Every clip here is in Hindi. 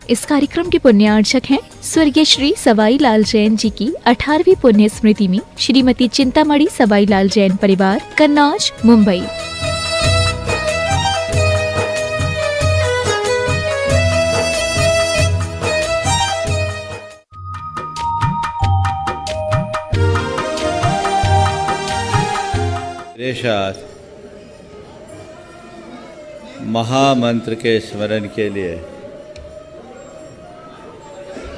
इस कार्यक्रम के पुण्यार्चक हैं स्वर्गीय श्री सवाई लाल जैन जी की 18वीं पुण्य स्मृति में श्रीमती चिंतामणि सवाई लाल जैन परिवार, कन्नौज, मुंबई। मेरे साथ महामंत्र के स्मरण के लिए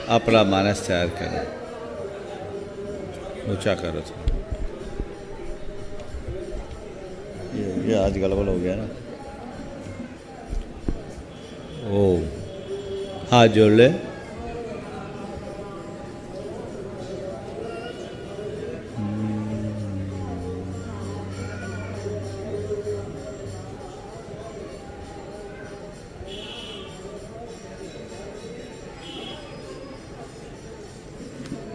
अपना मानस तैयार करें। ऊंचा करो तो ये आज गड़बड़ हो गया ना। ओ हाथ जोड़ ले।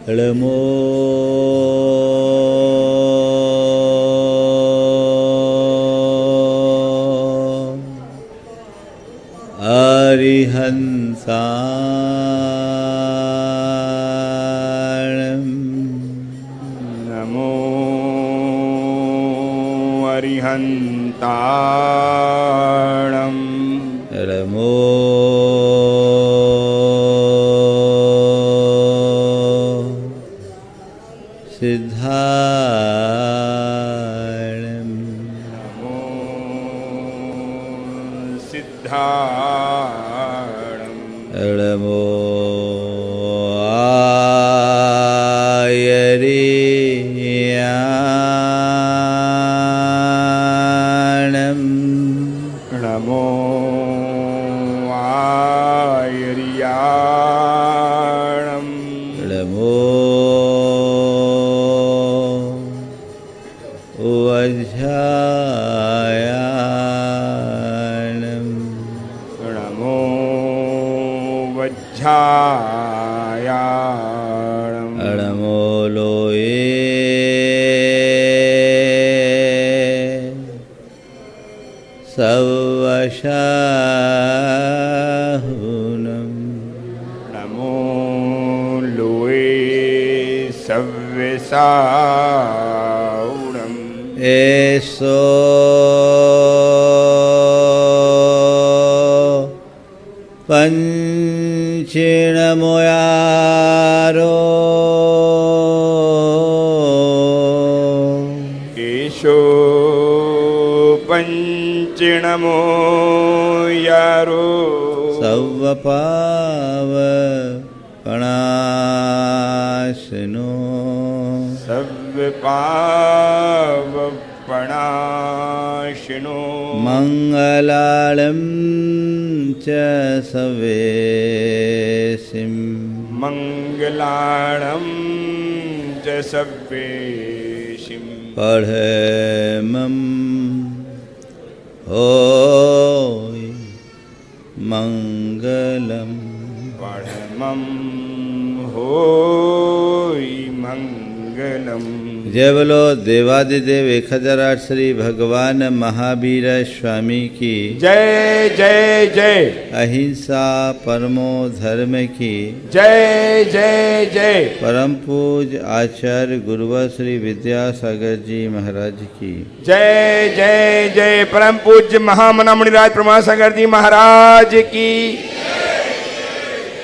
नमो अरिहंसाणं। नमो अरिहंताणं। नमो सिद्धाणं। नमो सिद्धाणं। नमो आयर्याणं। नमो आयर्याणं। नमो वज्रायाणं। नमो वज्रायाणं। नमो लोये सवशाहुनं। नमो लोये सव्यसाऊणम्। एषो पंचीणमुयारो। एषो पञ्चिणमो यारो। सव्वपावपणाशिनो। सव्वपावपणाशिनो। मङ्गलालं च सवेशिं। मङ्गलाणं च सव्येशिं। पढ़मं होय मङ्गलम्। परमं होय मङ्गलम्। जय बोलो देवादिदेव 1008 श्री भगवान महावीर स्वामी की जय जय जय। अहिंसा परमो धर्म की जय जय जय। परम पूज आचार्य गुरुवर श्री विद्यासागर जी महाराज की जय जय जय। परम पूज्य महामना मुनिराज प्रमासागर जी महाराज की।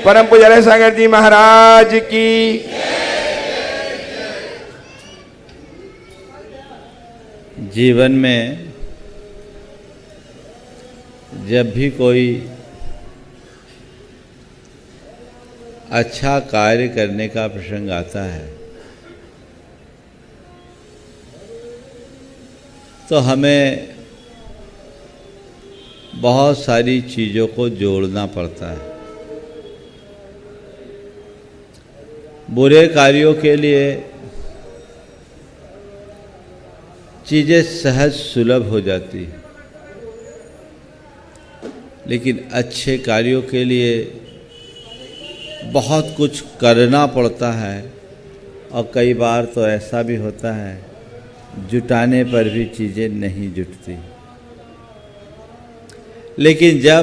परम पूज्य अरय सागर जी महाराज की। जीवन में जब भी कोई अच्छा कार्य करने का प्रसंग आता है तो हमें बहुत सारी चीज़ों को जोड़ना पड़ता है। बुरे कार्यों के लिए चीज़ें सहज सुलभ हो जाती है, लेकिन अच्छे कार्यों के लिए बहुत कुछ करना पड़ता है और कई बार तो ऐसा भी होता है जुटाने पर भी चीज़ें नहीं जुटती। लेकिन जब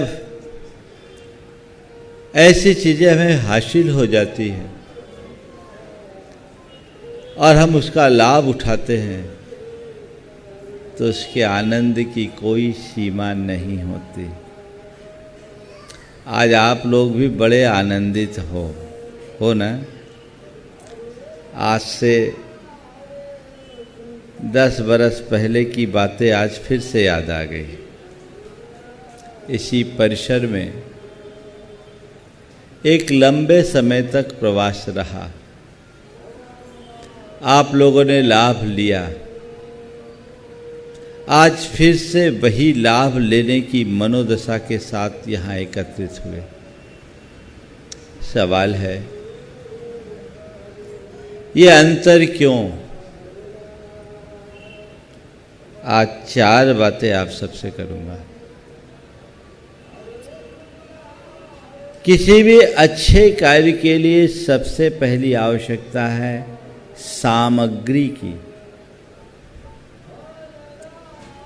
ऐसी चीज़ें हमें हासिल हो जाती हैं और हम उसका लाभ उठाते हैं तो उसके आनंद की कोई सीमा नहीं होती। आज आप लोग भी बड़े आनंदित हो ना। आज से 10 बरस पहले की बातें आज फिर से याद आ गई। इसी परिसर में एक लंबे समय तक प्रवास रहा। आप लोगों ने लाभ लिया। आज फिर से वही लाभ लेने की मनोदशा के साथ यहाँ एकत्रित हुए। सवाल है, ये अंतर क्यों? आज 4 बातें आप सबसे करूँगा। किसी भी अच्छे कार्य के लिए सबसे पहली आवश्यकता है सामग्री की।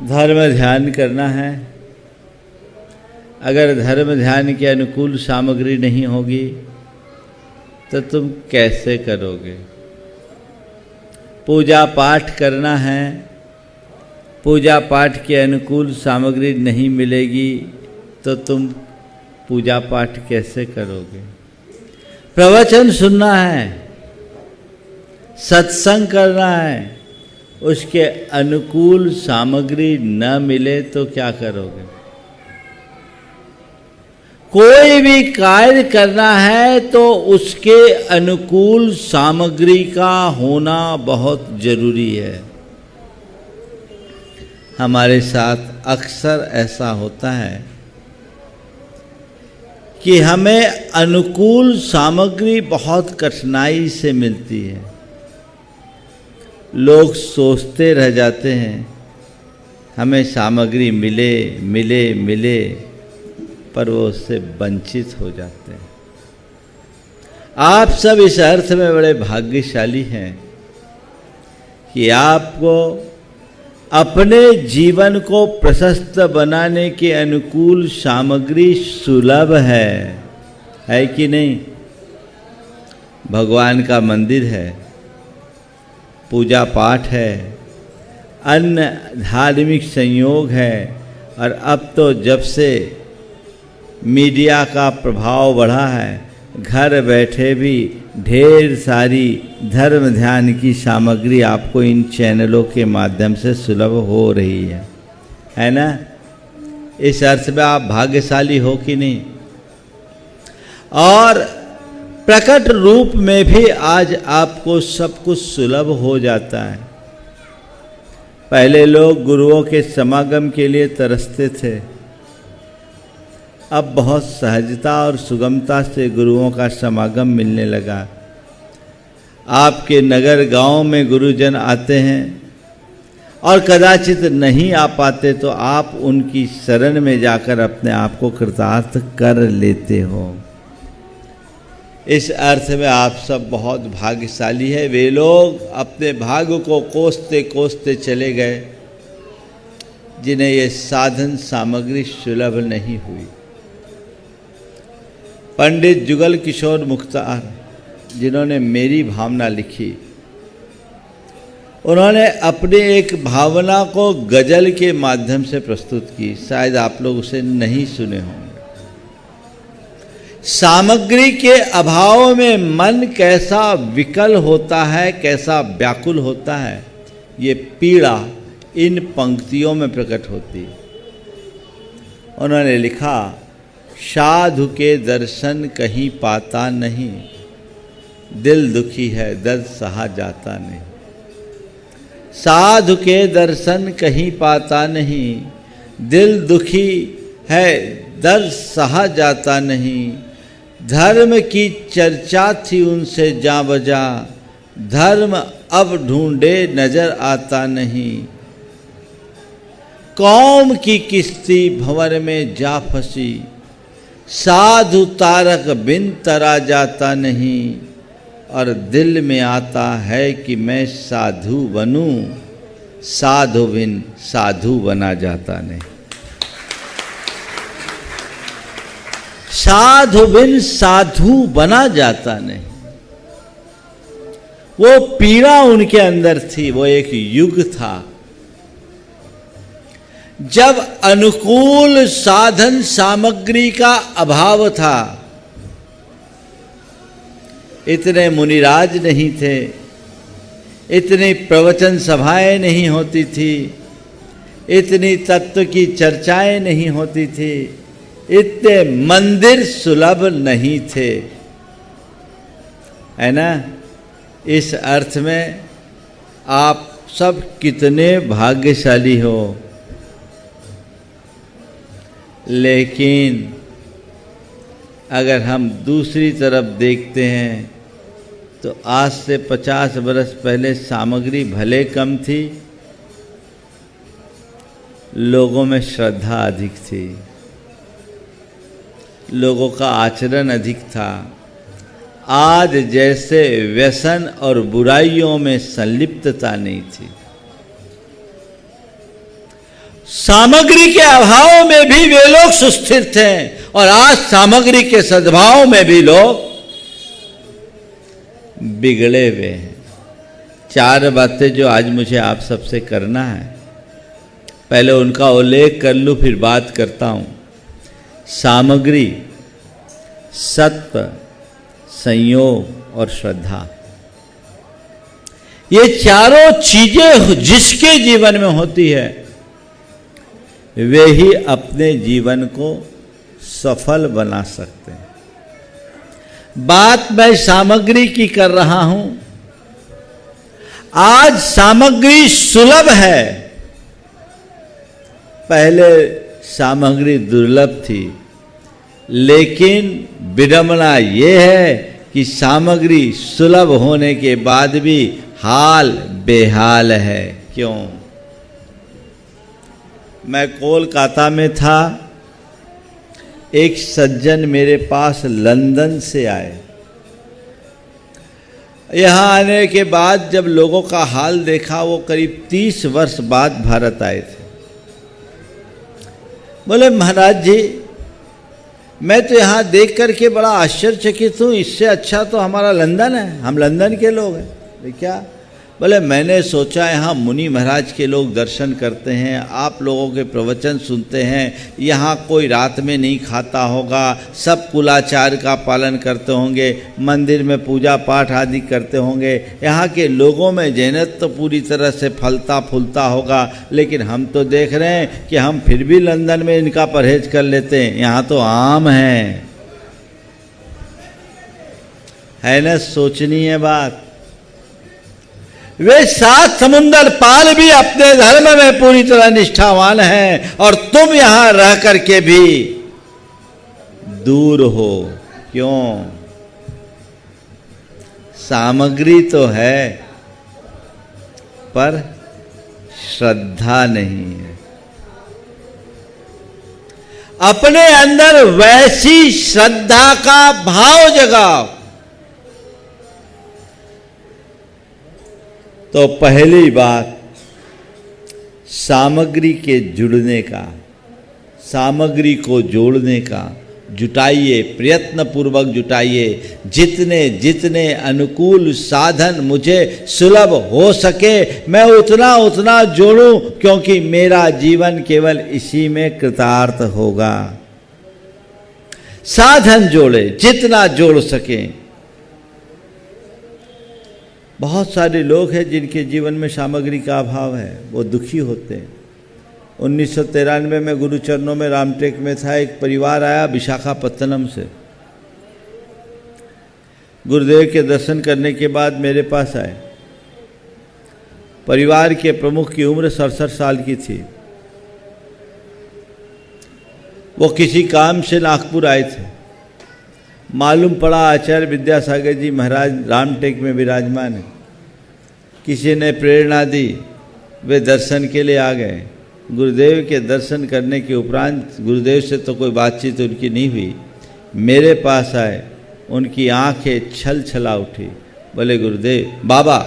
धर्म ध्यान करना है, अगर धर्म ध्यान के अनुकूल सामग्री नहीं होगी तो तुम कैसे करोगे? पूजा पाठ करना है, पूजा पाठ के अनुकूल सामग्री नहीं मिलेगी तो तुम पूजा पाठ कैसे करोगे? प्रवचन सुनना है, सत्संग करना है, उसके अनुकूल सामग्री न मिले तो क्या करोगे? कोई भी कार्य करना है तो उसके अनुकूल सामग्री का होना बहुत जरूरी है। हमारे साथ अक्सर ऐसा होता है कि हमें अनुकूल सामग्री बहुत कठिनाई से मिलती है। लोग सोचते रह जाते हैं हमें सामग्री मिले मिले मिले, पर वो उससे वंचित हो जाते हैं। आप सब इस अर्थ में बड़े भाग्यशाली हैं कि आपको अपने जीवन को प्रशस्त बनाने के अनुकूल सामग्री सुलभ है कि नहीं? भगवान का मंदिर है, पूजा पाठ है, अन्य धार्मिक संयोग है, और अब तो जब से मीडिया का प्रभाव बढ़ा है, घर बैठे भी ढेर सारी धर्म ध्यान की सामग्री आपको इन चैनलों के माध्यम से सुलभ हो रही है ना? इस अर्थ में आप भाग्यशाली हो कि नहीं? और प्रकट रूप में भी आज आपको सब कुछ सुलभ हो जाता है। पहले लोग गुरुओं के समागम के लिए तरसते थे, अब बहुत सहजता और सुगमता से गुरुओं का समागम मिलने लगा। आपके नगर गांव में गुरुजन आते हैं और कदाचित नहीं आ पाते तो आप उनकी शरण में जाकर अपने आप को कृतार्थ कर लेते हो। इस अर्थ में आप सब बहुत भाग्यशाली है। वे लोग अपने भाग्य को कोसते कोसते चले गए जिन्हें ये साधन सामग्री सुलभ नहीं हुई। पंडित जुगल किशोर मुख्तार, जिन्होंने मेरी भावना लिखी, उन्होंने अपनी एक भावना को गजल के माध्यम से प्रस्तुत की। शायद आप लोग उसे नहीं सुने होंगे। सामग्री के अभाव में मन कैसा विकल होता है, कैसा व्याकुल होता है, ये पीड़ा इन पंक्तियों में प्रकट होती है। उन्होंने लिखा, साधु के दर्शन कहीं पाता नहीं, दिल दुखी है दर्द सहा जाता नहीं। साधु के दर्शन कहीं पाता नहीं, दिल दुखी है दर्द सहा जाता नहीं। धर्म की चर्चा थी उनसे जा बजा, धर्म अब ढूंढे नजर आता नहीं। कौम की किश्ती भंवर में जा फंसी, साधु तारक बिन तरा जाता नहीं। और दिल में आता है कि मैं साधु बनूं, साधु बिन साधु बना जाता नहीं। साधु बिन साधु बना जाता नहीं। वो पीड़ा उनके अंदर थी। वो एक युग था जब अनुकूल साधन सामग्री का अभाव था। इतने मुनिराज नहीं थे, इतनी प्रवचन सभाएं नहीं होती थी, इतनी तत्व की चर्चाएं नहीं होती थी, इतने मंदिर सुलभ नहीं थे, है ना। इस अर्थ में आप सब कितने भाग्यशाली हो। लेकिन अगर हम दूसरी तरफ देखते हैं तो आज से 50 बरस पहले सामग्री भले कम थी, लोगों में श्रद्धा अधिक थी, लोगों का आचरण अधिक था। आज जैसे व्यसन और बुराइयों में संलिप्तता नहीं थी। सामग्री के अभाव में भी वे लोग सुस्थिर थे और आज सामग्री के सद्भाव में भी लोग बिगड़े हुए हैं। 4 बातें जो आज मुझे आप सबसे करना है, पहले उनका उल्लेख कर लूं फिर बात करता हूं। सामग्री, सत्व, संयोग और श्रद्धा, ये चारों चीजें जिसके जीवन में होती है वे ही अपने जीवन को सफल बना सकते हैं। बात मैं सामग्री की कर रहा हूं। आज सामग्री सुलभ है, पहले सामग्री दुर्लभ थी। लेकिन विडंबना यह है कि सामग्री सुलभ होने के बाद भी हाल बेहाल है। क्यों? मैं कोलकाता में था, एक सज्जन मेरे पास लंदन से आए। यहाँ आने के बाद जब लोगों का हाल देखा, वो करीब 30 वर्ष बाद भारत आए थे। बोले महाराज जी, मैं तो यहाँ देख करके बड़ा आश्चर्यचकित हूँ, इससे अच्छा तो हमारा लंदन है, हम लंदन के लोग हैं। क्या? बोले मैंने सोचा यहाँ मुनि महाराज के लोग दर्शन करते हैं, आप लोगों के प्रवचन सुनते हैं, यहाँ कोई रात में नहीं खाता होगा, सब कुलाचार का पालन करते होंगे, मंदिर में पूजा पाठ आदि करते होंगे, यहाँ के लोगों में जैनत तो पूरी तरह से फलता फूलता होगा। लेकिन हम तो देख रहे हैं कि हम फिर भी लंदन में इनका परहेज कर लेते हैं, यहाँ तो आम है ना। सोचनीय बात। वे 7 समुंदर पाल भी अपने धर्म में पूरी तरह निष्ठावान हैं और तुम यहां रह करके भी दूर हो। क्यों? सामग्री तो है पर श्रद्धा नहीं है। अपने अंदर वैसी श्रद्धा का भाव जगाओ। तो पहली बात, सामग्री के जुड़ने का, सामग्री को जोड़ने का जुटाइए, प्रयत्न पूर्वक जुटाइए। जितने जितने अनुकूल साधन मुझे सुलभ हो सके मैं उतना उतना जोड़ूं, क्योंकि मेरा जीवन केवल इसी में कृतार्थ होगा। साधन जोड़े, जितना जोड़ सकें। बहुत सारे लोग हैं जिनके जीवन में सामग्री का अभाव है, वो दुखी होते हैं। 1993 में गुरुचरणों में रामटेक में था, एक परिवार आया विशाखापत्तनम से। गुरुदेव के दर्शन करने के बाद मेरे पास आए। परिवार के प्रमुख की उम्र 67 साल की थी। वो किसी काम से नागपुर आए थे। मालूम पड़ा आचार्य विद्यासागर जी महाराज रामटेक में विराजमान है। किसी ने प्रेरणा दी, वे दर्शन के लिए आ गए। गुरुदेव के दर्शन करने के उपरांत गुरुदेव से तो कोई बातचीत उनकी नहीं हुई, मेरे पास आए। उनकी आंखें छल छला उठी। बोले गुरुदेव, बाबा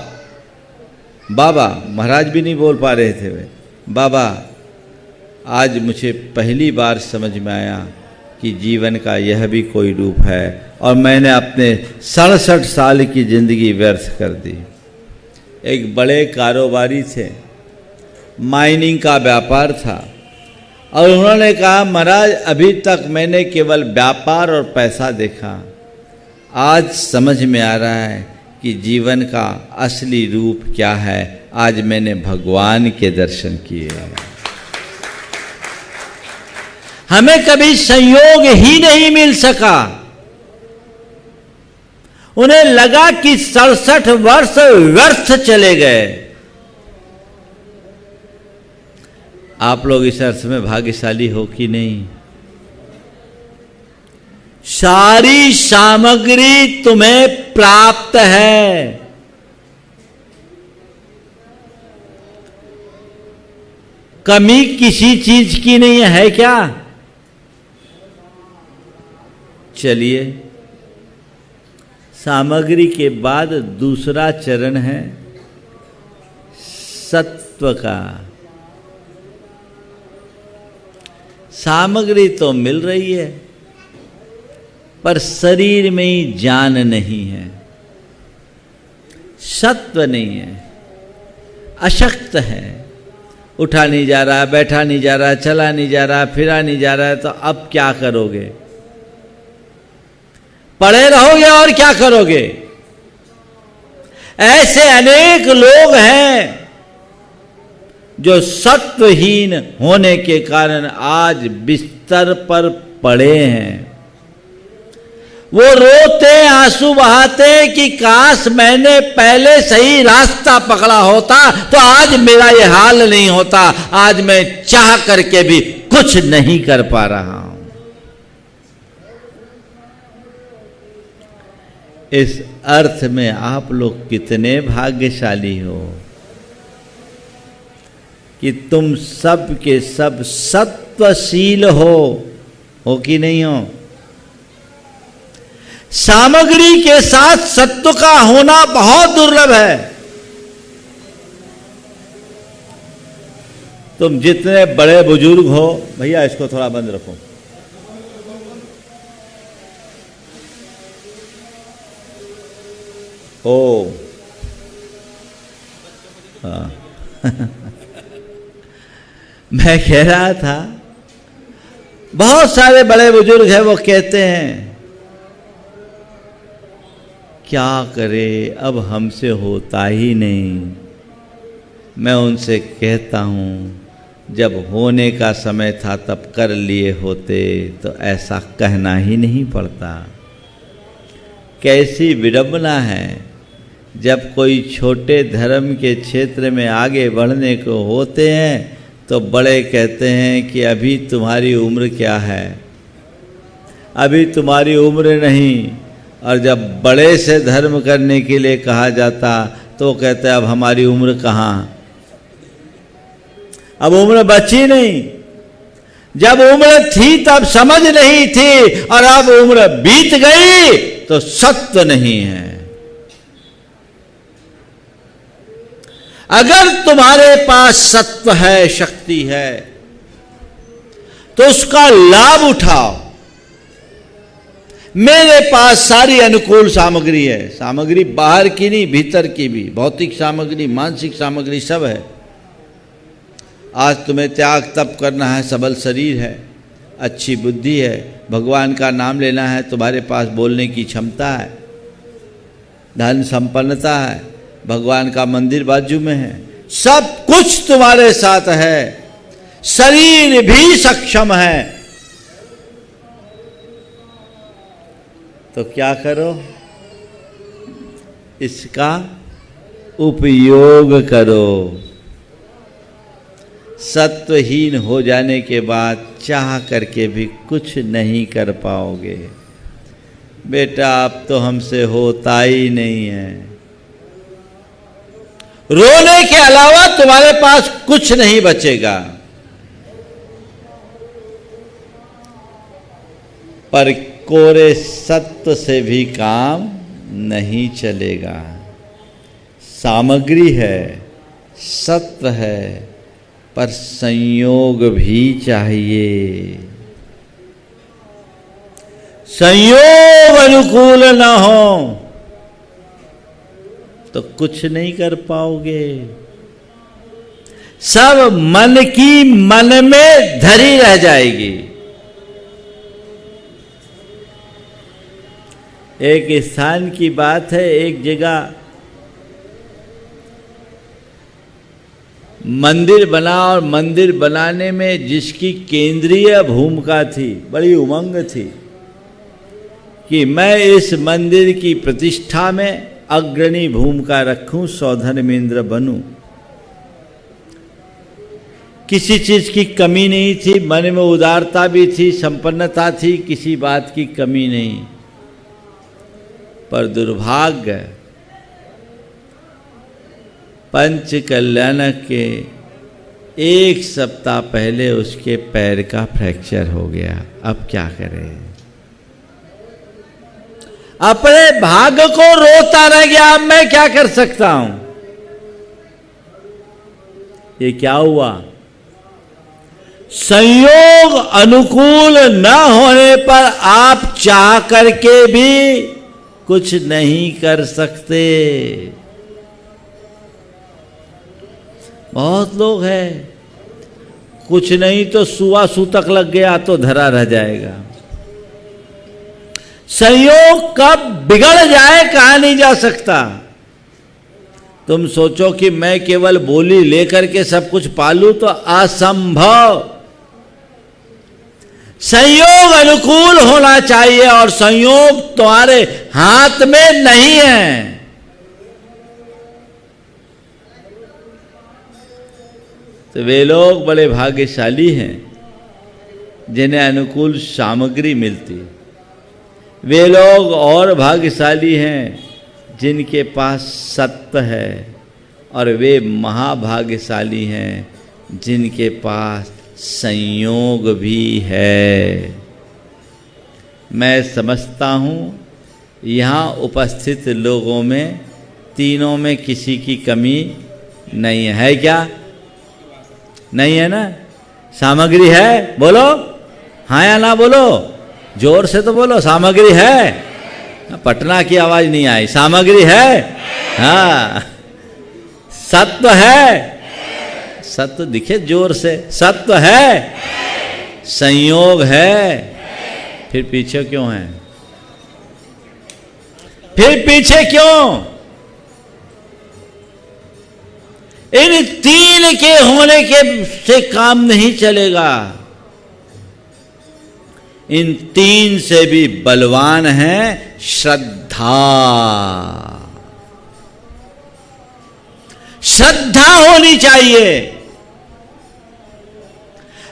बाबा, महाराज भी नहीं बोल पा रहे थे वे। बाबा, आज मुझे पहली बार समझ में आया कि जीवन का यह भी कोई रूप है, और मैंने अपने 67 साल की ज़िंदगी व्यर्थ कर दी। एक बड़े कारोबारी थे, माइनिंग का व्यापार था, और उन्होंने कहा महाराज अभी तक मैंने केवल व्यापार और पैसा देखा, आज समझ में आ रहा है कि जीवन का असली रूप क्या है। आज मैंने भगवान के दर्शन किए। हमें कभी संयोग ही नहीं मिल सका। उन्हें लगा कि 67 वर्ष व्यर्थ चले गए। आप लोग इस अर्थ में भाग्यशाली हो कि नहीं? सारी सामग्री तुम्हें प्राप्त है, कमी किसी चीज की नहीं है क्या? चलिए, सामग्री के बाद दूसरा चरण है सत्व का। सामग्री तो मिल रही है, पर शरीर में ही जान नहीं है, सत्व नहीं है, अशक्त है। उठा नहीं जा रहा, बैठा नहीं जा रहा, चला नहीं जा रहा, फिरा नहीं जा रहा है, तो अब क्या करोगे? पड़े रहोगे और क्या करोगे? ऐसे अनेक लोग हैं जो सत्वहीन होने के कारण आज बिस्तर पर पड़े हैं। वो रोते आंसू बहाते कि काश मैंने पहले सही रास्ता पकड़ा होता तो आज मेरा ये हाल नहीं होता। आज मैं चाह करके भी कुछ नहीं कर पा रहा हूं। इस अर्थ में आप लोग कितने भाग्यशाली हो कि तुम सब के सब सत्वशील हो कि नहीं हो? सामग्री के साथ सत्व का होना बहुत दुर्लभ है। तुम जितने बड़े बुजुर्ग हो, भैया इसको थोड़ा बंद रखो, हाँ मैं कह रहा था, बहुत सारे बड़े बुजुर्ग हैं, वो कहते हैं क्या करे, अब हमसे होता ही नहीं। मैं उनसे कहता हूं जब होने का समय था तब कर लिए होते तो ऐसा कहना ही नहीं पड़ता। कैसी विडंबना है, जब कोई छोटे धर्म के क्षेत्र में आगे बढ़ने को होते हैं तो बड़े कहते हैं कि अभी तुम्हारी उम्र क्या है, अभी तुम्हारी उम्र नहीं। और जब बड़े से धर्म करने के लिए कहा जाता तो कहते हैं अब हमारी उम्र कहाँ, अब उम्र बची नहीं। जब उम्र थी तब समझ नहीं थी, और अब उम्र बीत गई तो सत्व नहीं है। अगर तुम्हारे पास सत्व है, शक्ति है, तो उसका लाभ उठाओ। मेरे पास सारी अनुकूल सामग्री है, सामग्री बाहर की नहीं भीतर की भी, भौतिक सामग्री, मानसिक सामग्री सब है। आज तुम्हें त्याग तप करना है, सबल शरीर है, अच्छी बुद्धि है, भगवान का नाम लेना है, तुम्हारे पास बोलने की क्षमता है, धन संपन्नता है, भगवान का मंदिर बाजू में है, सब कुछ तुम्हारे साथ है, शरीर भी सक्षम है। तो क्या करो, इसका उपयोग करो। सत्वहीन हो जाने के बाद चाह करके भी कुछ नहीं कर पाओगे। बेटा अब तो हमसे होता ही नहीं है। रोने के अलावा तुम्हारे पास कुछ नहीं बचेगा। पर कोरे सत्व से भी काम नहीं चलेगा। सामग्री है, सत्व है, पर संयोग भी चाहिए। संयोग अनुकूल न हो तो कुछ नहीं कर पाओगे। सब मन की मन में धरी रह जाएगी। एक स्थान की बात है, एक जगह मंदिर बना और मंदिर बनाने में जिसकी केंद्रीय भूमिका थी, बड़ी उमंग थी कि मैं इस मंदिर की प्रतिष्ठा में अग्रणी भूमिका रखूं, सौधर्मेंद्र बनूं। किसी चीज की कमी नहीं थी, मन में उदारता भी थी, संपन्नता थी, किसी बात की कमी नहीं। पर दुर्भाग्य पंच कल्याण के एक सप्ताह पहले उसके पैर का फ्रैक्चर हो गया। अब क्या करें? अपने भाग्य को रोता रह गया। अब मैं क्या कर सकता हूं? ये क्या हुआ? संयोग अनुकूल न होने पर आप चाह करके भी कुछ नहीं कर सकते। बहुत लोग हैं, कुछ नहीं तो सुआ सूतक लग गया तो धरा रह जाएगा। संयोग कब बिगड़ जाए कहा नहीं जा सकता। तुम सोचो कि मैं केवल बोली लेकर के सब कुछ पालूं तो असंभव। संयोग अनुकूल होना चाहिए और संयोग तुम्हारे हाथ में नहीं है। तो वे लोग बड़े भाग्यशाली हैं जिन्हें अनुकूल सामग्री मिलती। वे लोग और भाग्यशाली हैं जिनके पास सत्य है, और वे महाभाग्यशाली हैं जिनके पास संयोग भी है। मैं समझता हूँ यहाँ उपस्थित लोगों में तीनों में किसी की कमी नहीं है। क्या नहीं है ना? सामग्री है? बोलो हाँ या ना, बोलो जोर से तो बोलो। सामग्री है? पटना की आवाज नहीं आई। सामग्री है? हाँ। सत्व है? सत्व दिखे जोर से। सत्व है? संयोग है? फिर पीछे क्यों है? फिर पीछे क्यों? इन तीन के होने के से काम नहीं चलेगा। इन तीन से भी बलवान है श्रद्धा। श्रद्धा होनी चाहिए।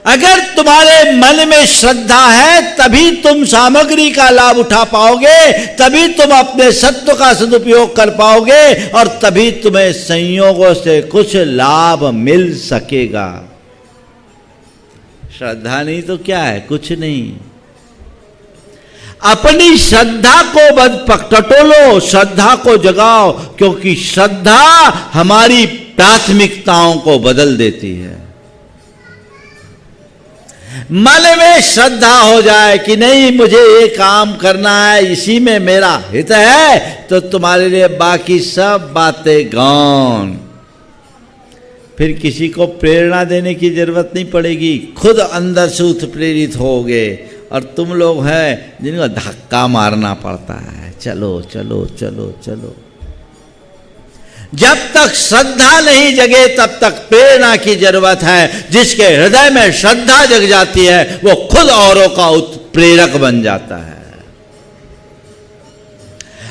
अगर तुम्हारे मन में श्रद्धा है तभी तुम सामग्री का लाभ उठा पाओगे, तभी तुम अपने सत्व का सदुपयोग कर पाओगे, और तभी तुम्हें संयोगों से कुछ लाभ मिल सकेगा। श्रद्धा नहीं तो क्या है? कुछ नहीं। अपनी श्रद्धा को टटोलो, श्रद्धा को जगाओ, क्योंकि श्रद्धा हमारी प्राथमिकताओं को बदल देती है। मन में श्रद्धा हो जाए कि नहीं मुझे ये काम करना है, इसी में मेरा हित है, तो तुम्हारे लिए बाकी सब बातें गौण। फिर किसी को प्रेरणा देने की जरूरत नहीं पड़ेगी, खुद अंदर से उत्प्रेरित होगे। और तुम लोग हैं जिनको धक्का मारना पड़ता है, चलो चलो चलो चलो। जब तक श्रद्धा नहीं जगे तब तक प्रेरणा की जरूरत है। जिसके हृदय में श्रद्धा जग जाती है वो खुद औरों का उत्प्रेरक बन जाता है।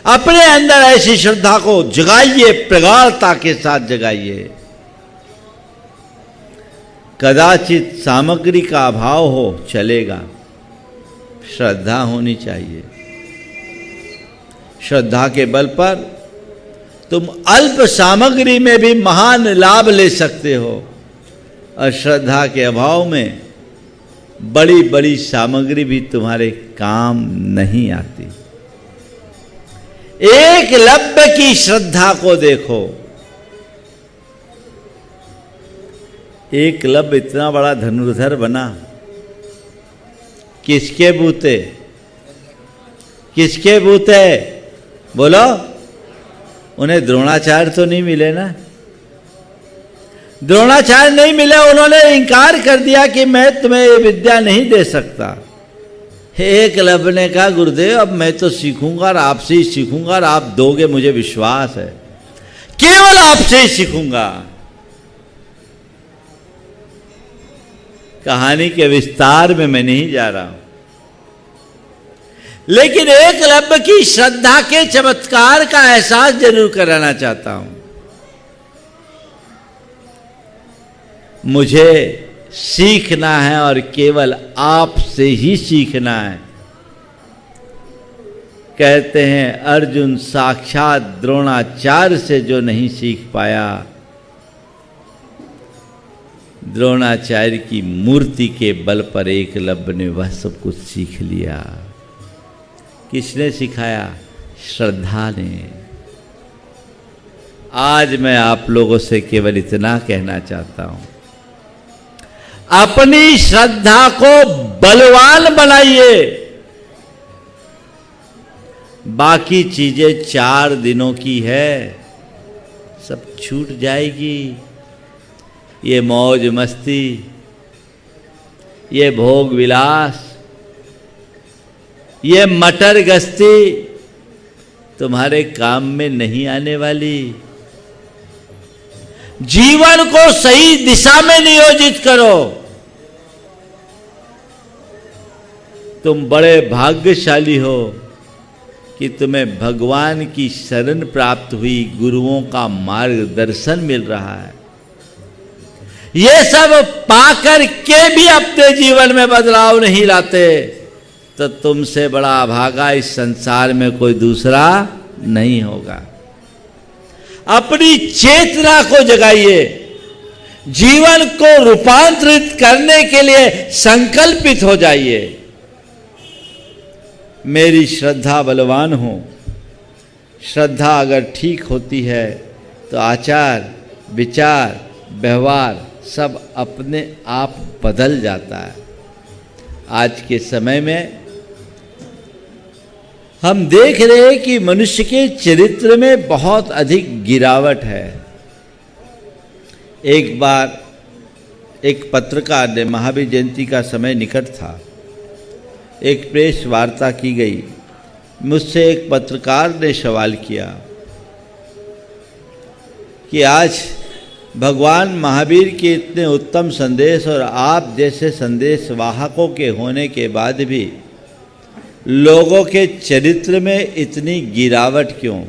अपने अंदर ऐसी श्रद्धा को जगाइए, प्रगाढ़ता के साथ जगाइए। कदाचित सामग्री का अभाव हो चलेगा, श्रद्धा होनी चाहिए। श्रद्धा के बल पर तुम अल्प सामग्री में भी महान लाभ ले सकते हो, और श्रद्धा के अभाव में बड़ी बड़ी सामग्री भी तुम्हारे काम नहीं आती। एकलव्य की श्रद्धा को देखो। एकलव्य इतना बड़ा धनुर्धर बना, किसके बूते? किसके पूत है? बोलो। उन्हें द्रोणाचार्य तो नहीं मिले ना। द्रोणाचार्य नहीं मिले, उन्होंने इनकार कर दिया कि मैं तुम्हें ये विद्या नहीं दे सकता। एकलव्य ने कहा गुरुदेव अब मैं तो सीखूंगा और आपसे ही सीखूंगा और आप दोगे, मुझे विश्वास है, केवल आपसे ही सीखूंगा। कहानी के विस्तार में मैं नहीं जा रहा हूं, लेकिन एकलव्य की श्रद्धा के चमत्कार का एहसास जरूर कराना चाहता हूं। मुझे सीखना है और केवल आपसे ही सीखना है। कहते हैं अर्जुन साक्षात द्रोणाचार्य से जो नहीं सीख पाया, द्रोणाचार्य की मूर्ति के बल पर एकलव्य ने वह सब कुछ सीख लिया। किसने सिखाया? श्रद्धा ने। आज मैं आप लोगों से केवल इतना कहना चाहता हूं, अपनी श्रद्धा को बलवान बनाइए। बाकी चीजें 4 दिनों की है, सब छूट जाएगी। ये मौज मस्ती, ये भोग विलास, ये मटर गश्ती तुम्हारे काम में नहीं आने वाली। जीवन को सही दिशा में नियोजित करो। तुम बड़े भाग्यशाली हो कि तुम्हें भगवान की शरण प्राप्त हुई, गुरुओं का मार्गदर्शन मिल रहा है। ये सब पाकर के भी अपने जीवन में बदलाव नहीं लाते तो तुमसे बड़ा अभागा इस संसार में कोई दूसरा नहीं होगा। अपनी चेतना को जगाइए, जीवन को रूपांतरित करने के लिए संकल्पित हो जाइए। मेरी श्रद्धा बलवान हो। श्रद्धा अगर ठीक होती है तो आचार, विचार, व्यवहार सब अपने आप बदल जाता है। आज के समय में हम देख रहे हैं कि मनुष्य के चरित्र में बहुत अधिक गिरावट है। एक बार एक पत्रकार ने, महावीर जयंती का समय निकट था, एक प्रेस वार्ता की गई। मुझसे एक पत्रकार ने सवाल किया कि आज भगवान महावीर के इतने उत्तम संदेश और आप जैसे संदेश वाहकों के होने के बाद भी लोगों के चरित्र में इतनी गिरावट क्यों?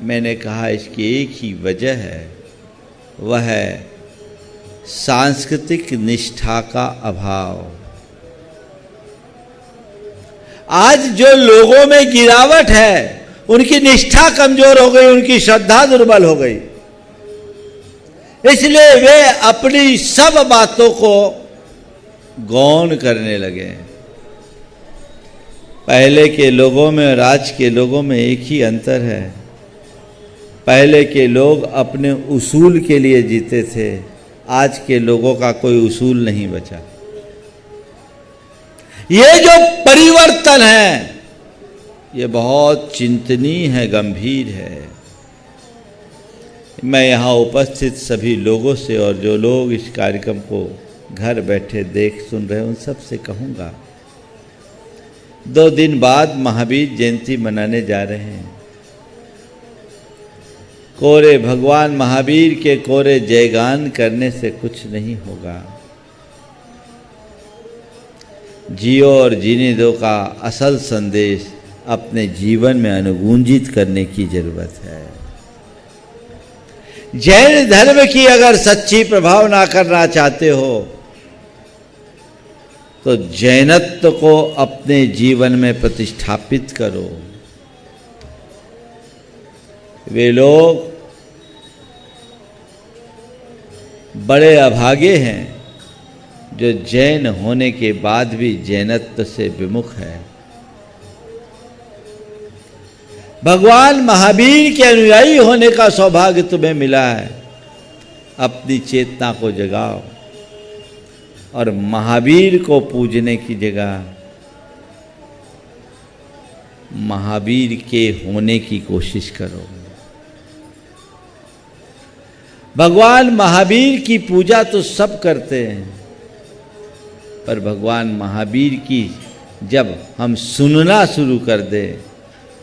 मैंने कहा इसकी एक ही वजह है, वह है सांस्कृतिक निष्ठा का अभाव। आज जो लोगों में गिरावट है, उनकी निष्ठा कमजोर हो गई, उनकी श्रद्धा दुर्बल हो गई, इसलिए वे अपनी सब बातों को गौण करने लगे। पहले के लोगों में और आज के लोगों में एक ही अंतर है। पहले के लोग अपने उसूल के लिए जीते थे, आज के लोगों का कोई उसूल नहीं बचा। ये जो परिवर्तन है ये बहुत चिंतनीय है, गंभीर है। मैं यहाँ उपस्थित सभी लोगों से और जो लोग इस कार्यक्रम को घर बैठे देख सुन रहे हैं उन सब से कहूँगा, 2 दिन बाद महावीर जयंती मनाने जा रहे हैं। कोरे भगवान महावीर के कोरे जयगान करने से कुछ नहीं होगा। जियो और जीने दो का असल संदेश अपने जीवन में अनुगूंजित करने की जरूरत है। जैन धर्म की अगर सच्ची प्रभावना करना चाहते हो तो जैनत्व को अपने जीवन में प्रतिष्ठापित करो। वे लोग बड़े अभागे हैं जो जैन होने के बाद भी जैनत्व से विमुख है। भगवान महावीर के अनुयायी होने का सौभाग्य तुम्हें मिला है। अपनी चेतना को जगाओ और महावीर को पूजने की जगह महावीर के होने की कोशिश करो। भगवान महावीर की पूजा तो सब करते हैं, पर भगवान महावीर की जब हम सुनना शुरू कर दें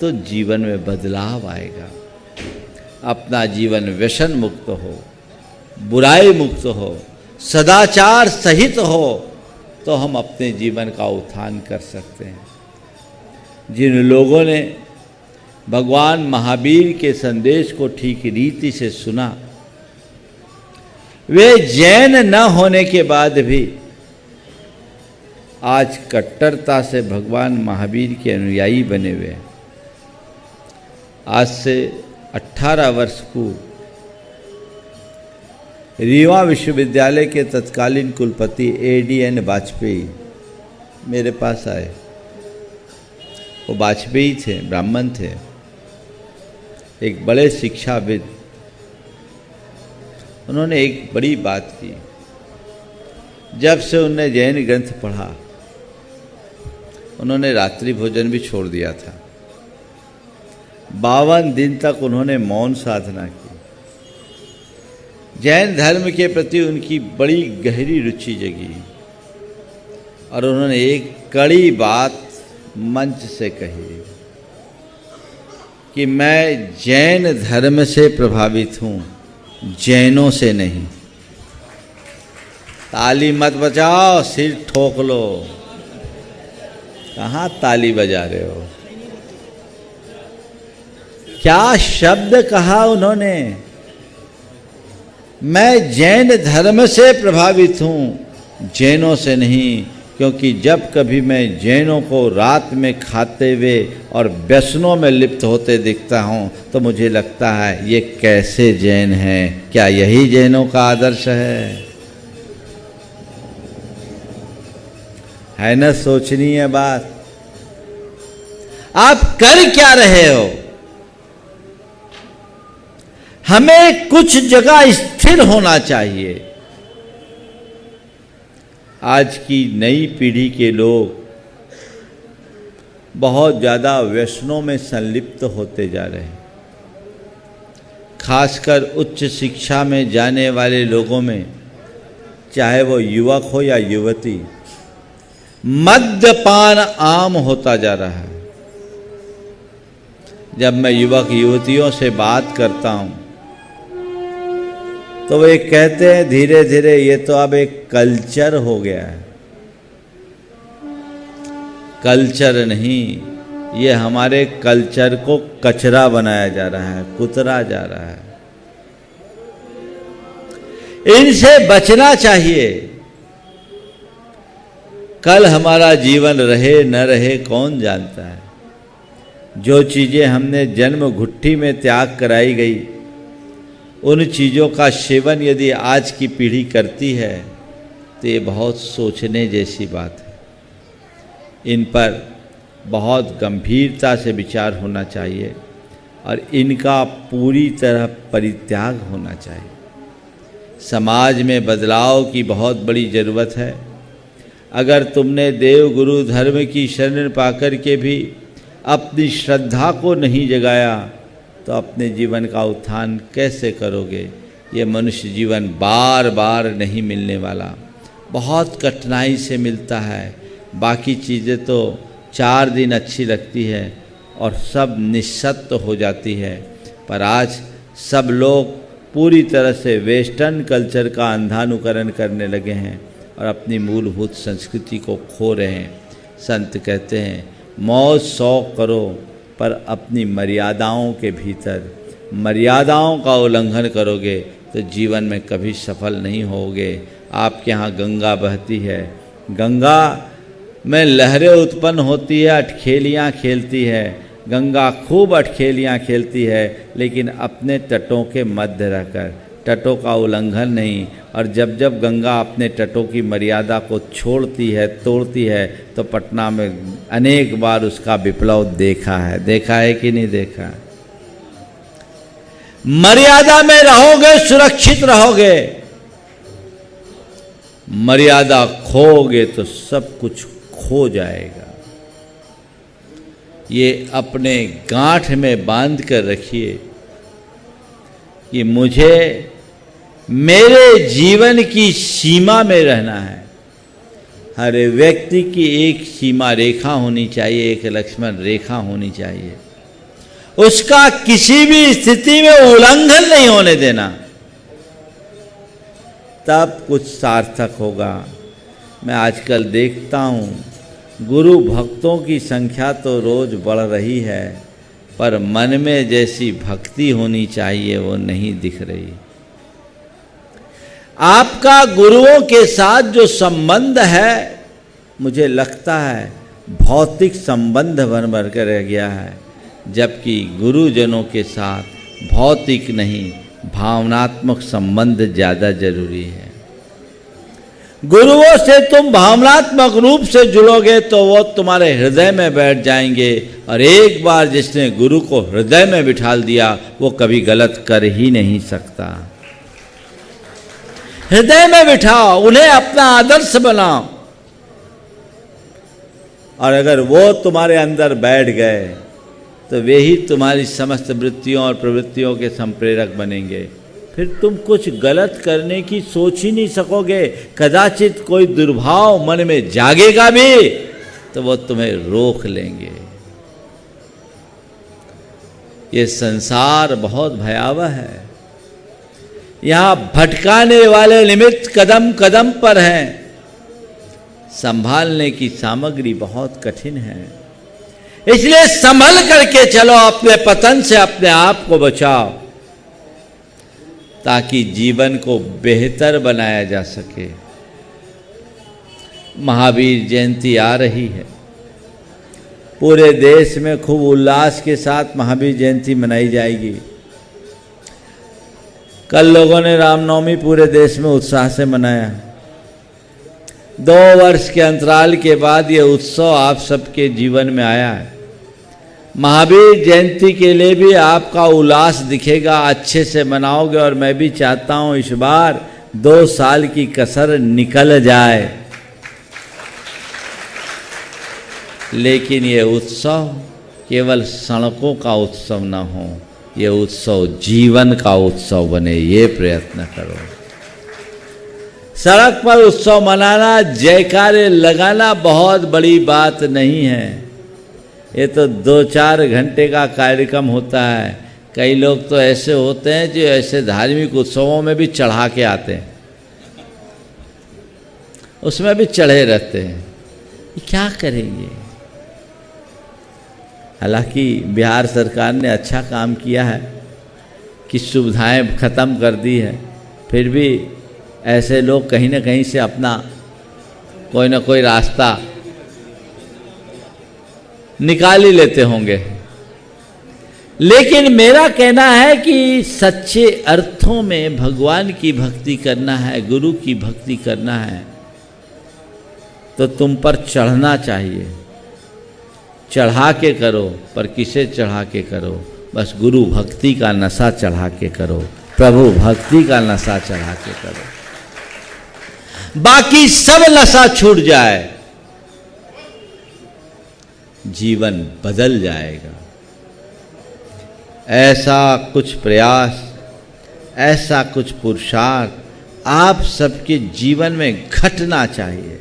तो जीवन में बदलाव आएगा। अपना जीवन व्यसन मुक्त हो, बुराई मुक्त हो, सदाचार सहित हो, तो हम अपने जीवन का उत्थान कर सकते हैं। जिन लोगों ने भगवान महावीर के संदेश को ठीक रीति से सुना, वे जैन न होने के बाद भी आज कट्टरता से भगवान महावीर के अनुयायी बने हुए हैं। आज से 18 वर्ष पूर्व रीवा विश्वविद्यालय के तत्कालीन कुलपति ADN वाजपेयी मेरे पास आए। वो वाजपेयी थे, ब्राह्मण थे, एक बड़े शिक्षाविद। उन्होंने एक बड़ी बात की। जब से उन्होंने जैन ग्रंथ पढ़ा, उन्होंने रात्रि भोजन भी छोड़ दिया था। 52 दिन तक उन्होंने मौन साधना की। जैन धर्म के प्रति उनकी बड़ी गहरी रुचि जगी और उन्होंने एक कड़ी बात मंच से कही कि मैं जैन धर्म से प्रभावित हूँ, जैनों से नहीं। ताली मत बजाओ, सिर ठोक लो। कहाँ ताली बजा रहे हो? क्या शब्द कहा उन्होंने? मैं जैन धर्म से प्रभावित हूँ, जैनों से नहीं। क्योंकि जब कभी मैं जैनों को रात में खाते हुए और व्यसनों में लिप्त होते दिखता हूँ तो मुझे लगता है ये कैसे जैन हैं? क्या यही जैनों का आदर्श है न? सोचनीय बात। आप कर क्या रहे हो? हमें कुछ जगह स्थिर होना चाहिए। आज की नई पीढ़ी के लोग बहुत ज़्यादा व्यसनों में संलिप्त होते जा रहे हैं। खासकर उच्च शिक्षा में जाने वाले लोगों में, चाहे वो युवक हो या युवती, मद्यपान आम होता जा रहा है। जब मैं युवक युवतियों से बात करता हूँ तो वे कहते हैं धीरे धीरे ये तो अब एक कल्चर हो गया है। कल्चर नहीं, ये हमारे कल्चर को कचरा बनाया जा रहा है, कुतरा जा रहा है। इनसे बचना चाहिए। कल हमारा जीवन रहे न रहे कौन जानता है। जो चीज़ें हमने जन्म घुट्टी में त्याग कराई गई, उन चीज़ों का सेवन यदि आज की पीढ़ी करती है तो ये बहुत सोचने जैसी बात है। इन पर बहुत गंभीरता से विचार होना चाहिए और इनका पूरी तरह परित्याग होना चाहिए। समाज में बदलाव की बहुत बड़ी ज़रूरत है। अगर तुमने देव गुरु धर्म की शरण पाकर के भी अपनी श्रद्धा को नहीं जगाया तो अपने जीवन का उत्थान कैसे करोगे? ये मनुष्य जीवन बार बार नहीं मिलने वाला, बहुत कठिनाई से मिलता है। बाकी चीज़ें तो 4 दिन अच्छी लगती है और सब निस्सत्व हो जाती है। पर आज सब लोग पूरी तरह से वेस्टर्न कल्चर का अंधानुकरण करने लगे हैं और अपनी मूलभूत संस्कृति को खो रहे हैं। संत कहते हैं मौज शौक करो पर अपनी मर्यादाओं के भीतर। मर्यादाओं का उल्लंघन करोगे तो जीवन में कभी सफल नहीं होगे। आपके यहाँ गंगा बहती है, गंगा में लहरें उत्पन्न होती है, अटखेलियाँ खेलती है। गंगा खूब अटखेलियाँ खेलती है, लेकिन अपने तटों के मध्य रहकर, तटों का उल्लंघन नहीं। और जब जब गंगा अपने तटों की मर्यादा को छोड़ती है, तोड़ती है, तो पटना में अनेक बार उसका विप्लव देखा है कि नहीं देखा? मर्यादा में रहोगे सुरक्षित रहोगे, मर्यादा खोगे तो सब कुछ खो जाएगा। ये अपने गांठ में बांध कर रखिए कि मुझे मेरे जीवन की सीमा में रहना है। हर व्यक्ति की एक सीमा रेखा होनी चाहिए, एक लक्ष्मण रेखा होनी चाहिए। उसका किसी भी स्थिति में उल्लंघन नहीं होने देना, तब कुछ सार्थक होगा। मैं आजकल देखता हूँ गुरु भक्तों की संख्या तो रोज बढ़ रही है, पर मन में जैसी भक्ति होनी चाहिए वो नहीं दिख रही। आपका गुरुओं के साथ जो संबंध है, मुझे लगता है भौतिक संबंध बन कर रह गया है, जबकि गुरुजनों के साथ भौतिक नहीं भावनात्मक संबंध ज़्यादा जरूरी है। गुरुओं से तुम भावनात्मक रूप से जुड़ोगे तो वो तुम्हारे हृदय में बैठ जाएंगे, और एक बार जिसने गुरु को हृदय में बिठाल दिया वो कभी गलत कर ही नहीं सकता। हृदय में बिठाओ, उन्हें अपना आदर्श बनाओ, और अगर वो तुम्हारे अंदर बैठ गए तो वे ही तुम्हारी समस्त वृत्तियों और प्रवृत्तियों के संप्रेरक बनेंगे। फिर तुम कुछ गलत करने की सोच ही नहीं सकोगे। कदाचित कोई दुर्भाव मन में जागेगा भी तो वो तुम्हें रोक लेंगे। ये संसार बहुत भयावह है, यहाँ भटकाने वाले निमित्त कदम कदम पर हैं, संभालने की सामग्री बहुत कठिन है। इसलिए संभल करके चलो, अपने पतन से अपने आप को बचाओ, ताकि जीवन को बेहतर बनाया जा सके। महावीर जयंती आ रही है, पूरे देश में खूब उल्लास के साथ महावीर जयंती मनाई जाएगी। कल लोगों ने रामनवमी पूरे देश में उत्साह से मनाया। 2 वर्ष के अंतराल के बाद ये उत्सव आप सबके जीवन में आया है। महावीर जयंती के लिए भी आपका उल्लास दिखेगा, अच्छे से मनाओगे, और मैं भी चाहता हूँ इस बार 2 साल की कसर निकल जाए। लेकिन ये उत्सव केवल सड़कों का उत्सव न हो, ये उत्सव जीवन का उत्सव बने, ये प्रयत्न करो। सड़क पर उत्सव मनाना, जयकारे लगाना बहुत बड़ी बात नहीं है। ये तो 2-4 घंटे का कार्यक्रम होता है। कई लोग तो ऐसे होते हैं जो ऐसे धार्मिक उत्सवों में भी चढ़ा के आते हैं, उसमें भी चढ़े रहते हैं। ये क्या करेंगे? हालांकि बिहार सरकार ने अच्छा काम किया है कि सुविधाएं ख़त्म कर दी है, फिर भी ऐसे लोग कहीं ना कहीं से अपना कोई ना कोई रास्ता निकाल ही लेते होंगे। लेकिन मेरा कहना है कि सच्चे अर्थों में भगवान की भक्ति करना है, गुरु की भक्ति करना है, तो तुम पर चढ़ना चाहिए। चढ़ा के करो, पर किसे चढ़ा के करो? बस गुरु भक्ति का नशा चढ़ा के करो, प्रभु भक्ति का नशा चढ़ा के करो। बाकी सब नशा छूट जाए, जीवन बदल जाएगा। ऐसा कुछ प्रयास, ऐसा कुछ पुरुषार्थ आप सबके जीवन में घटना चाहिए।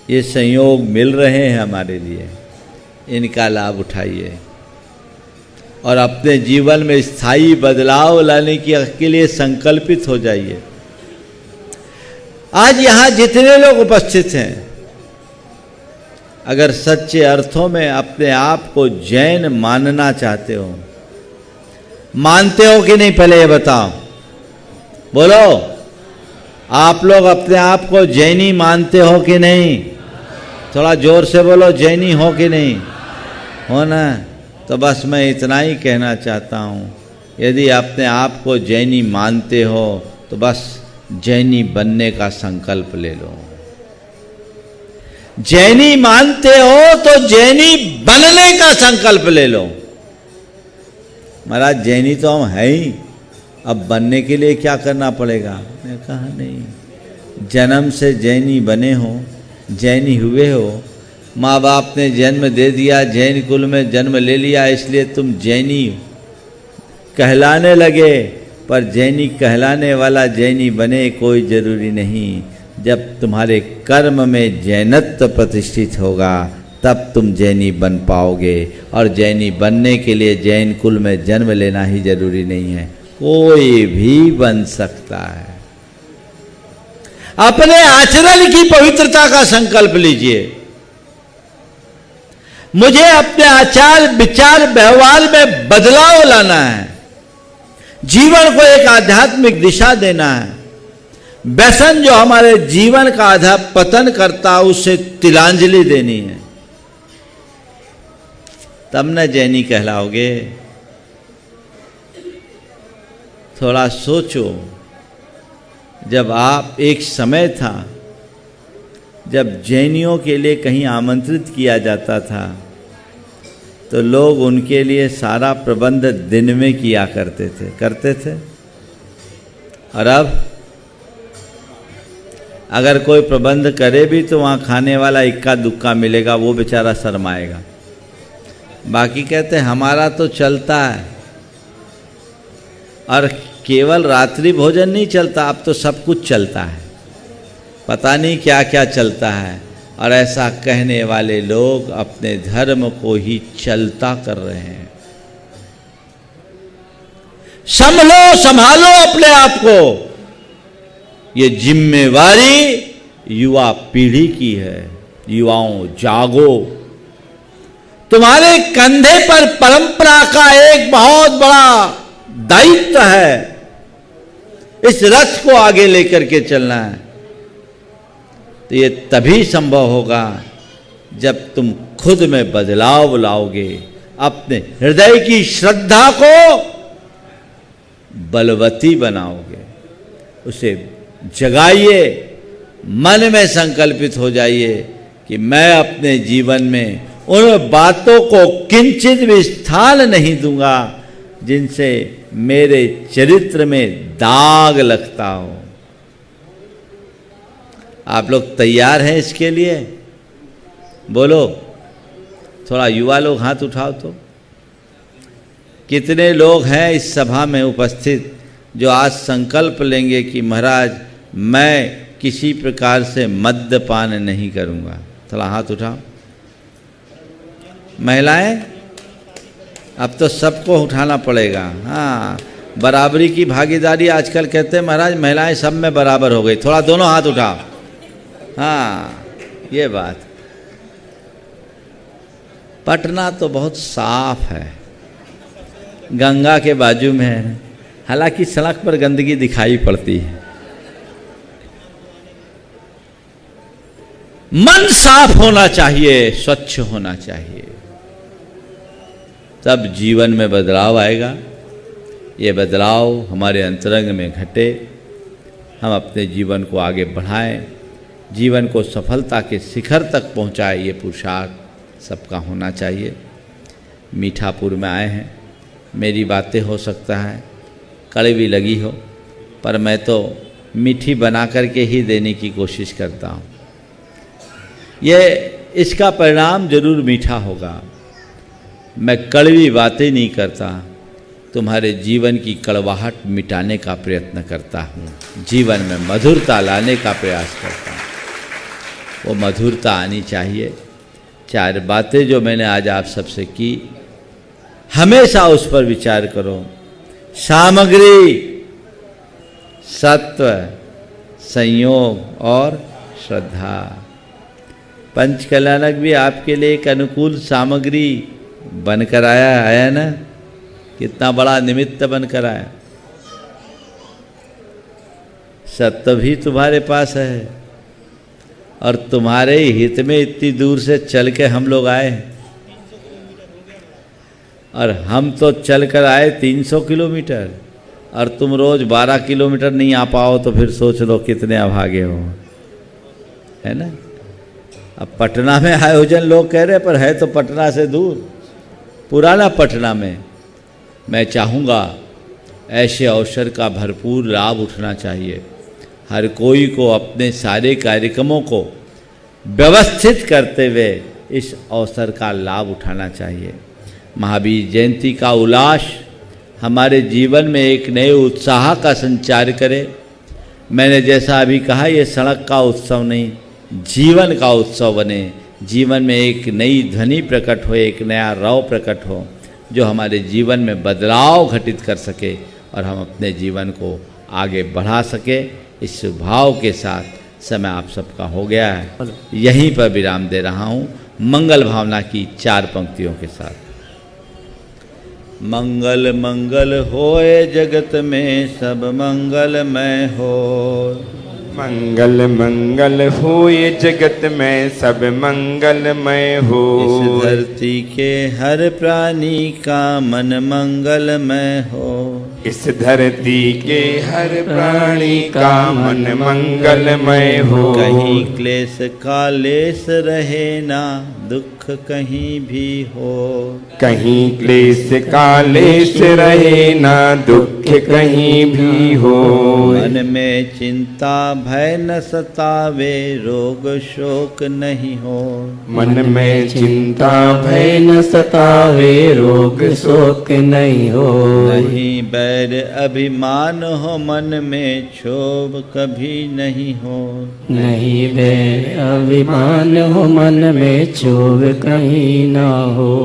ये संयोग मिल रहे हैं हमारे लिए, इनका लाभ उठाइए और अपने जीवन में स्थायी बदलाव लाने के लिए संकल्पित हो जाइए। आज यहाँ जितने लोग उपस्थित हैं, अगर सच्चे अर्थों में अपने आप को जैन मानना चाहते हो, मानते हो कि नहीं? पहले ये बताओ, बोलो, आप लोग अपने आप को जैनी मानते हो कि नहीं? थोड़ा जोर से बोलो, जैनी हो कि नहीं? हो ना? तो बस मैं इतना ही कहना चाहता हूँ, यदि अपने आप को जैनी मानते हो तो बस जैनी बनने का संकल्प ले लो। जैनी मानते हो तो जैनी बनने का संकल्प ले लो। महाराज जैनी तो हम हैं ही, अब बनने के लिए क्या करना पड़ेगा? मैंने कहा नहीं, जन्म से जैनी बने हो, जैनी हुए हो, माँ बाप ने जन्म दे दिया, जैन कुल में जन्म ले लिया, इसलिए तुम जैनी कहलाने लगे। पर जैनी कहलाने वाला जैनी बने कोई जरूरी नहीं। जब तुम्हारे कर्म में जैनत्व प्रतिष्ठित होगा तब तुम जैनी बन पाओगे। और जैनी बनने के लिए जैन कुल में जन्म लेना ही जरूरी नहीं है, कोई भी बन सकता है। अपने आचरण की पवित्रता का संकल्प लीजिए। मुझे अपने आचार विचार व्यवहार में बदलाव लाना है, जीवन को एक आध्यात्मिक दिशा देना है। व्यसन जो हमारे जीवन का आधा पतन करता है उसे तिलांजलि देनी है, तब न जैनी कहलाओगे। थोड़ा सोचो, जब आप एक समय था जब जैनियों के लिए कहीं आमंत्रित किया जाता था तो लोग उनके लिए सारा प्रबंध दिन में किया करते थे। और अब अगर कोई प्रबंध करे भी तो वहाँ खाने वाला इक्का दुक्का मिलेगा, वो बेचारा शर्माएगा। बाकी कहते हमारा तो चलता है। और केवल रात्रि भोजन नहीं चलता, अब तो सब कुछ चलता है, पता नहीं क्या क्या चलता है। और ऐसा कहने वाले लोग अपने धर्म को ही चलता कर रहे हैं। संभालो अपने आप को। ये जिम्मेवारी युवा पीढ़ी की है। युवाओं जागो, तुम्हारे कंधे पर परंपरा का एक बहुत बड़ा दायित्व है। इस रथ को आगे लेकर के चलना है। तो ये तभी संभव होगा जब तुम खुद में बदलाव लाओगे, अपने हृदय की श्रद्धा को बलवती बनाओगे, उसे जगाइए, मन में संकल्पित हो जाइए कि मैं अपने जीवन में उन बातों को किंचित भी स्थान नहीं दूंगा जिनसे मेरे चरित्र में दाग लगता हो। आप लोग तैयार हैं इसके लिए? बोलो, थोड़ा युवा लोग हाथ उठाओ तो। कितने लोग हैं इस सभा में उपस्थित जो आज संकल्प लेंगे कि महाराज मैं किसी प्रकार से मद्यपान नहीं करूंगा? थोड़ा हाथ उठाओ। महिलाएं, अब तो सबको उठाना पड़ेगा। हाँ, बराबरी की भागीदारी आजकल कहते हैं महाराज महिलाएं सब में बराबर हो गई। थोड़ा दोनों हाथ उठाओ। हाँ, ये बात। पटना तो बहुत साफ है, गंगा के बाजू में है, हालांकि सड़क पर गंदगी दिखाई पड़ती है। मन साफ होना चाहिए, स्वच्छ होना चाहिए, तब जीवन में बदलाव आएगा। ये बदलाव हमारे अंतरंग में घटे, हम अपने जीवन को आगे बढ़ाएं, जीवन को सफलता के शिखर तक पहुंचाए। ये पुरुषार्थ सबका होना चाहिए। मीठापुर में आए हैं, मेरी बातें हो सकता है कड़वी लगी हो, पर मैं तो मीठी बना करके ही देने की कोशिश करता हूँ। ये इसका परिणाम जरूर मीठा होगा। मैं कड़वी बातें नहीं करता, तुम्हारे जीवन की कड़वाहट मिटाने का प्रयत्न करता हूँ, जीवन में मधुरता लाने का प्रयास करता हूँ। वो मधुरता आनी चाहिए। 4 बातें जो मैंने आज आप सबसे की, हमेशा उस पर विचार करो। सामग्री, सत्व, संयोग और श्रद्धा। पंचकल्याणक भी आपके लिए एक अनुकूल सामग्री बनकर आया ना? कितना बड़ा निमित्त बनकर आया। सत्य भी तुम्हारे पास है और तुम्हारे हित में इतनी दूर से चल के हम लोग आए हैं। और हम तो चल कर आए 300 किलोमीटर, और तुम रोज 12 किलोमीटर नहीं आ पाओ तो फिर सोच लो कितने अभागे हो, है ना? अब पटना में आयोजन लोग कह रहे, पर है तो पटना से दूर, पुराना पटना में। मैं चाहूँगा ऐसे अवसर का भरपूर लाभ उठना चाहिए। हर कोई को अपने सारे कार्यक्रमों को व्यवस्थित करते हुए इस अवसर का लाभ उठाना चाहिए। महावीर जयंती का उल्लास हमारे जीवन में एक नए उत्साह का संचार करे। मैंने जैसा अभी कहा, ये सड़क का उत्सव नहीं, जीवन का उत्सव बने। जीवन में एक नई ध्वनि प्रकट हो, एक नया रव प्रकट हो, जो हमारे जीवन में बदलाव घटित कर सके और हम अपने जीवन को आगे बढ़ा सके। इस भाव के साथ समय आप सबका हो गया है, यहीं पर विराम दे रहा हूँ मंगल भावना की 4 पंक्तियों के साथ। मंगल मंगल होए जगत में सब मंगलमय हो। मंगल मंगल होए जगत में सब मंगलमय हो। इस धरती के हर प्राणी का मन मंगलमय हो। इस धरती के हर प्राणी का मन मंगलमय हो। कहीं क्लेश कालेश रहे ना, दुख कहीं भी हो। कहीं क्लेश कालेश रहे ना, दुख कहीं भी हो। मन में चिंता भय न सतावे, रोग शोक नहीं हो। मन में चिंता भय न सतावे, रोग शोक नहीं हो। नहीं बैर अभिमान हो, मन में क्षोभ कभी नहीं हो। नहीं बैर अभिमान हो, मन में क्षोभ कहीं न हो।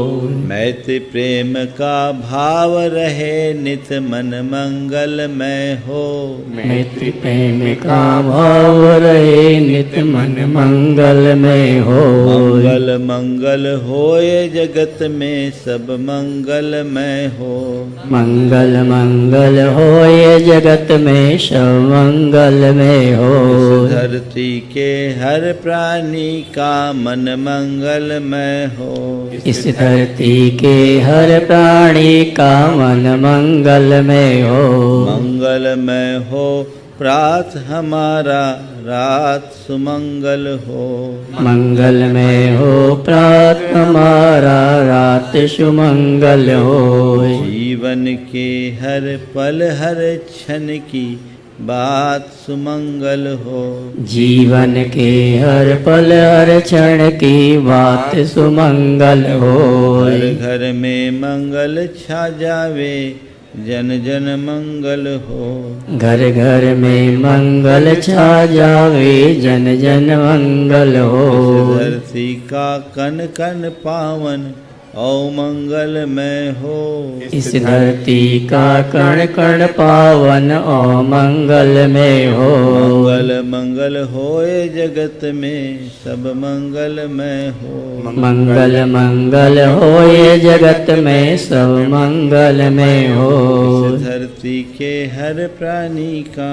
मैत्री प्रेम का भाव रहे, नित मन मंगलमय हो। मैत्री प्रेम का भाव रहे, नित मन मंगलमय हो। मंगल मंगल होए जगत में सब मंगलमय हो। मंगल मंगल होए जगत में सब मंगलमय हो। इस धरती के हर प्राणी का मन मंगलमय हो। इस धरती के हर प्राणी का मन मंगलमय हो। मंगलमय हो प्रात हमारा, रात सुमंगल हो। मंगलमय हो प्रात हमारा, रात सुमंगल हो। जीवन के हर पल हर क्षण की बात सुमंगल हो। जीवन के हर पल हर क्षण की बात सुमंगल हो। हर घर में मंगल छा जावे, जन जन मंगल हो। घर घर में मंगल छा जावे, जन जन मंगल हो। इस धरती का कण कण पावन औ मंगलमय हो। इस धरती का कण कण पावन और मंगलमय हो। मंगल मंगल होए जगत में सब मंगलमय हो। मंगल मंगल होए जगत में सब मंगलमय हो। इस धरती के हर प्राणी का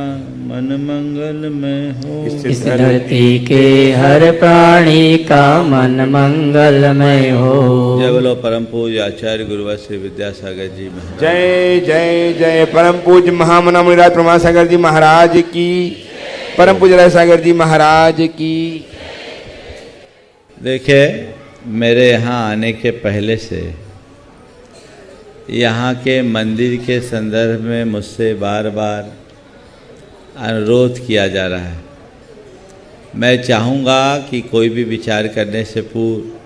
मन मंगलमय हो। इस धरती के हर प्राणी का मन मंगलमय हो। जय बोलो परम पूज्य आचार्य गुरुवर श्री विद्यासागर जी महाराज। जय जय जय परम पूज्य महामना मुनिराज प्रमासागर जी महाराज की। परम पूज्य राय सागर जी महाराज की। देखिए, मेरे यहाँ आने के पहले से यहाँ के मंदिर के संदर्भ में मुझसे बार बार अनुरोध किया जा रहा है। मैं चाहूँगा कि कोई भी विचार करने से पूर्व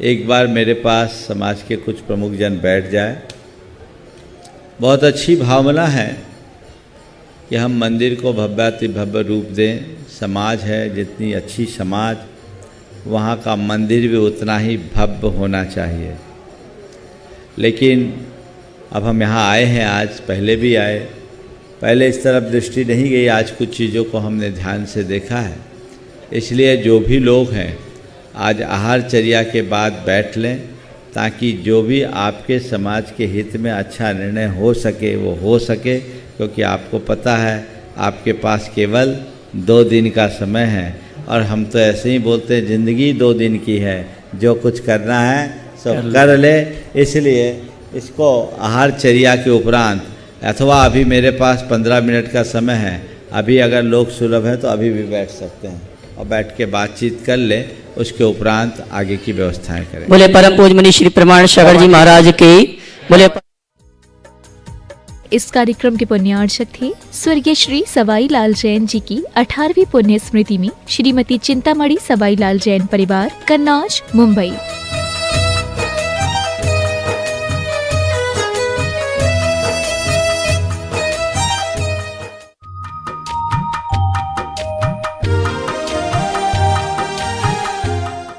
एक बार मेरे पास समाज के कुछ प्रमुख जन बैठ जाए। बहुत अच्छी भावना है कि हम मंदिर को भव्याति भव्य रूप दें। समाज है, जितनी अच्छी समाज वहाँ का मंदिर भी उतना ही भव्य होना चाहिए। लेकिन अब हम यहाँ आए हैं, आज पहले भी आए, पहले इस तरफ दृष्टि नहीं गई, आज कुछ चीज़ों को हमने ध्यान से देखा है। इसलिए जो भी लोग हैं आज आहारचर्या के बाद बैठ लें, ताकि जो भी आपके समाज के हित में अच्छा निर्णय हो सके वो हो सके। क्योंकि आपको पता है आपके पास केवल 2 दिन का समय है, और हम तो ऐसे ही बोलते हैं ज़िंदगी 2 दिन की है, जो कुछ करना है सब कर ले। इसलिए इसको आहारचर्या के उपरांत, अथवा अभी मेरे पास 15 मिनट का समय है, अभी अगर लोग सुलभ हैं तो अभी भी बैठ सकते हैं और बैठ के बातचीत कर ले, उसके उपरांत आगे की व्यवस्थाएं करें। बोले परम पूज्य मुनि श्री प्रमाण सागर जी महाराज की। बोले इस कार्यक्रम के पुण्यार्चक थे स्वर्गीय श्री सवाई लाल जैन जी की 18वीं पुण्य स्मृति में श्रीमती चिंतामणि सवाई लाल जैन परिवार, कन्नौज, मुंबई।